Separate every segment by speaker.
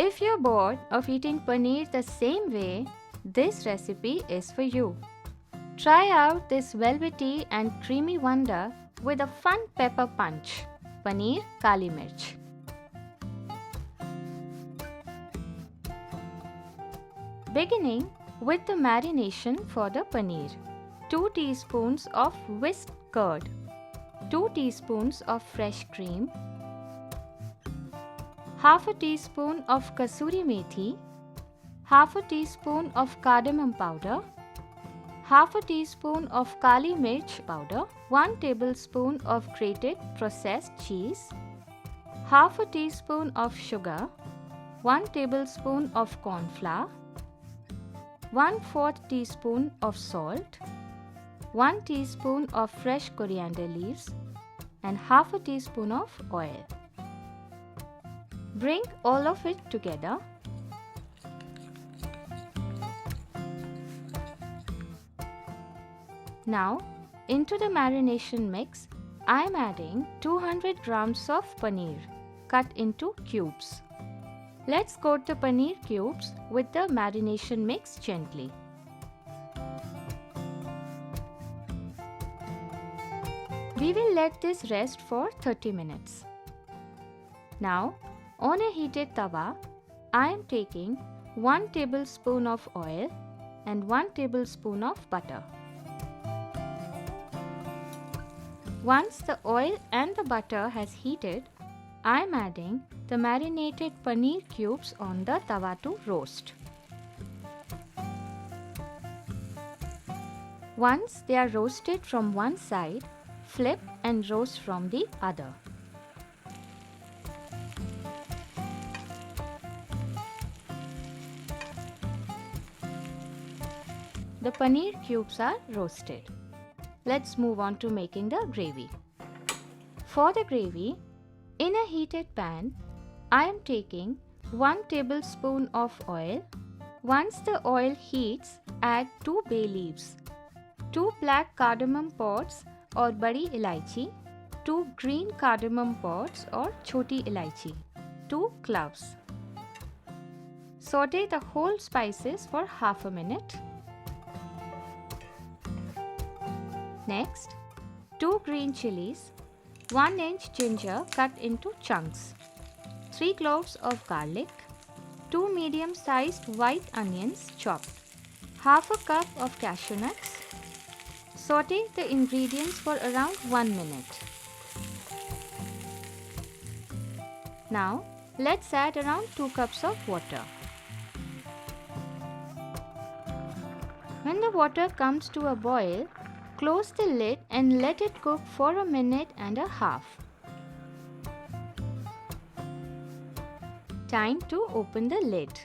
Speaker 1: If you're bored of eating paneer the same way, this recipe is for you. Try out this velvety and creamy wonder with a fun pepper punch, Paneer Kali Mirch. Beginning with the marination for the paneer. 2 teaspoons of whisked curd, 2 teaspoons of fresh cream, half a teaspoon of kasuri methi, half a teaspoon of cardamom powder, half a teaspoon of kali mirch powder, 1 tablespoon of grated processed cheese, half a teaspoon of sugar, 1 tablespoon of corn flour, 1/4 teaspoon of salt, 1 teaspoon of fresh coriander leaves and half a teaspoon of oil. Bring all of it together. Now, into the marination mix, I am adding 200 grams of paneer cut into cubes. Let's coat the paneer cubes with the marination mix gently. We will let this rest for 30 minutes. Now, on a heated tawa, I am taking 1 tablespoon of oil and 1 tablespoon of butter. Once the oil and the butter has heated, I am adding the marinated paneer cubes on the tawa to roast. Once they are roasted from one side, flip and roast from the other. The paneer cubes are roasted. Let's move on to making the gravy. For the gravy, in a heated pan, I am taking 1 tablespoon of oil. Once the oil heats, add 2 bay leaves, 2 black cardamom pods or badi ilaichi, 2 green cardamom pods or choti ilaichi, 2 cloves. Saute the whole spices for half a minute. Next, 2 green chilies, 1 inch ginger cut into chunks, 3 cloves of garlic, 2 medium-sized white onions chopped, half a cup of cashew nuts. Saute the ingredients for around 1 minute. Now, let's add around 2 cups of water. When the water comes to a boil, close the lid and let it cook for a minute and a half. Time to open the lid.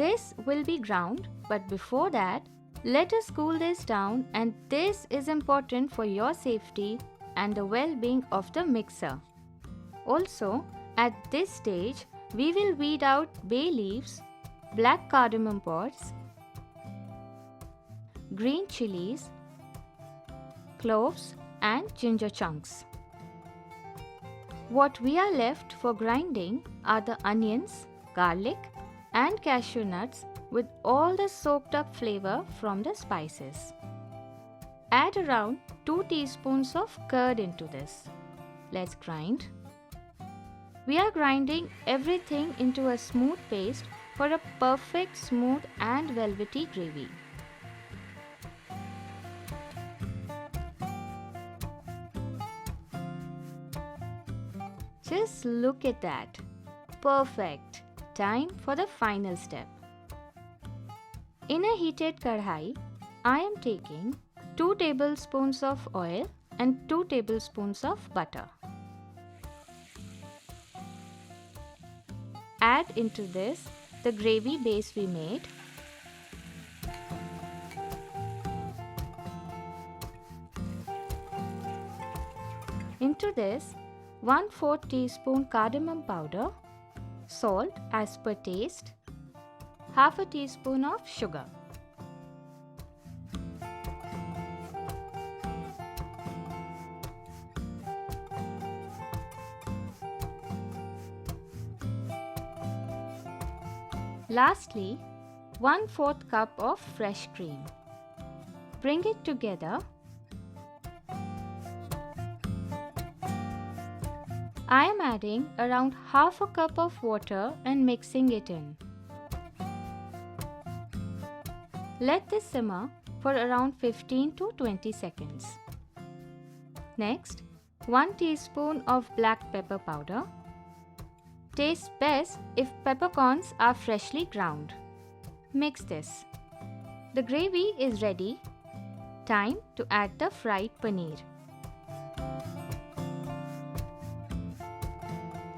Speaker 1: This will be ground, but before that, let us cool this down, and this is important for your safety and the well-being of the mixer. Also, at this stage, we will weed out bay leaves, black cardamom pods, green chilies, cloves and ginger chunks. What we are left for grinding are the onions, garlic and cashew nuts with all the soaked up flavor from the spices. Add around 2 teaspoons of curd into this. Let's grind. We are grinding everything into a smooth paste for a perfect, smooth and velvety gravy. Just look at that. Perfect. Time for the final step. In a heated kadhai, I am taking 2 tablespoons of oil and 2 tablespoons of butter. Add into this the gravy base we made. Into this 1/4 teaspoon cardamom powder, salt as per taste, half a teaspoon of sugar. Lastly, 1/4 cup of fresh cream. Bring it together. I am adding around half a cup of water and mixing it in. Let this simmer for around 15 to 20 seconds. Next, 1 teaspoon of black pepper powder. Tastes best if peppercorns are freshly ground. Mix this. The gravy is ready. Time to add the fried paneer.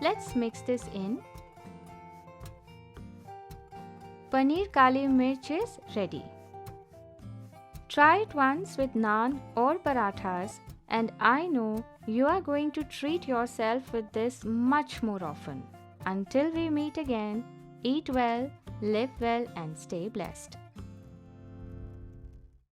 Speaker 1: Let's mix this in. Paneer Kali Mirch is ready. Try it once with naan or parathas, and I know you are going to treat yourself with this much more often. Until we meet again, eat well, live well, and stay blessed.